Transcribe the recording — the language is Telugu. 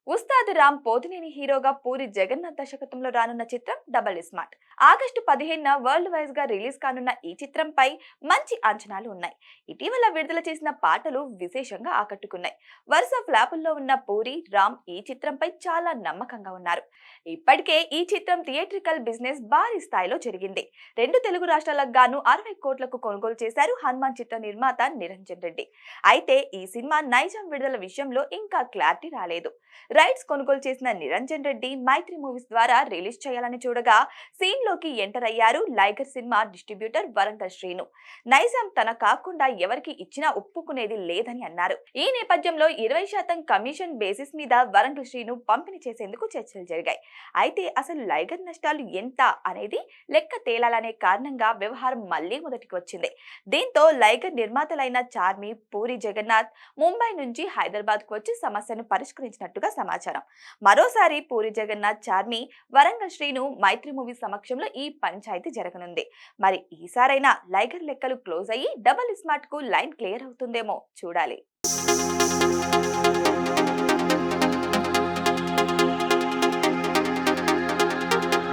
ఉస్తాద్ రామ్ పోతినేని హీరోగా పూరి జగన్నాథ్ దర్శకత్వంలో రానున్న చిత్రం డబల్ స్మార్ట్. ఆగస్టు 15న వరల్డ్ వైజ్ గా రిలీజ్ కానున్న ఈ చిత్రంపై మంచి అంచనాలు ఉన్నాయి. ఇటీవల విడుదల చేసిన పాటలు విశేషంగా ఆకట్టుకున్నాయి. వరుస ఫ్లాపుల్లో ఉన్న పూరి రామ్ ఈ చిత్రంపై చాలా నమ్మకంగా ఉన్నారు. ఇప్పటికే ఈ చిత్రం థియేట్రికల్ బిజినెస్ భారీ స్థాయిలో జరిగింది. రెండు తెలుగు రాష్ట్రాలకు గాను 60 కోట్లకు కొనుగోలు చేశారు హనుమాన్ చిత్ర నిర్మాత నిరంజన్ రెడ్డి. అయితే ఈ సినిమా నైజాం విడుదల విషయంలో ఇంకా క్లారిటీ రాలేదు. రైట్స్ కొనుగోలు చేసిన నిరంజన్ రెడ్డి మైత్రి మూవీస్ ద్వారా రిలీజ్ చేయాలని చూడగా సీన్ లోకి ఎంటర్ అయ్యారు లైగర్ సినిమా డిస్ట్రిబ్యూటర్ వరంగల్ శ్రీను. నైజాం తన కాకుండా ఎవరికి ఇచ్చినా ఒప్పుకునేది లేదని అన్నారు. ఈ నేపథ్యంలో 20% కమిషన్ బేసిస్ మీద వరంగల్ శ్రీను పంపిణీ చేసేందుకు చర్చలు జరిగాయి. అయితే అసలు లైగర్ నష్టాలు ఎంత అనేది లెక్క తేలాలనే కారణంగా వ్యవహారం మళ్లీ మొదటికి వచ్చింది. దీంతో లైగర్ నిర్మాతలైన చార్మి, పూరి జగన్నాథ్ ముంబై నుంచి హైదరాబాద్ కు వచ్చి సమస్యను పరిష్కరించినట్టుగా సమాచారం. మరోసారి పూరి జగన్నాథ్, చార్మి, వరంగల్ శ్రీను మైత్రి మూవీ సమక్షంలో ఈ పంచాయతీ జరగనుంది. మరి ఈసారైనా లైగర్ లెక్కలు క్లోజ్ అయ్యి డబల్ స్మార్ట్ కు లైన్ క్లియర్ అవుతుందేమో చూడాలి.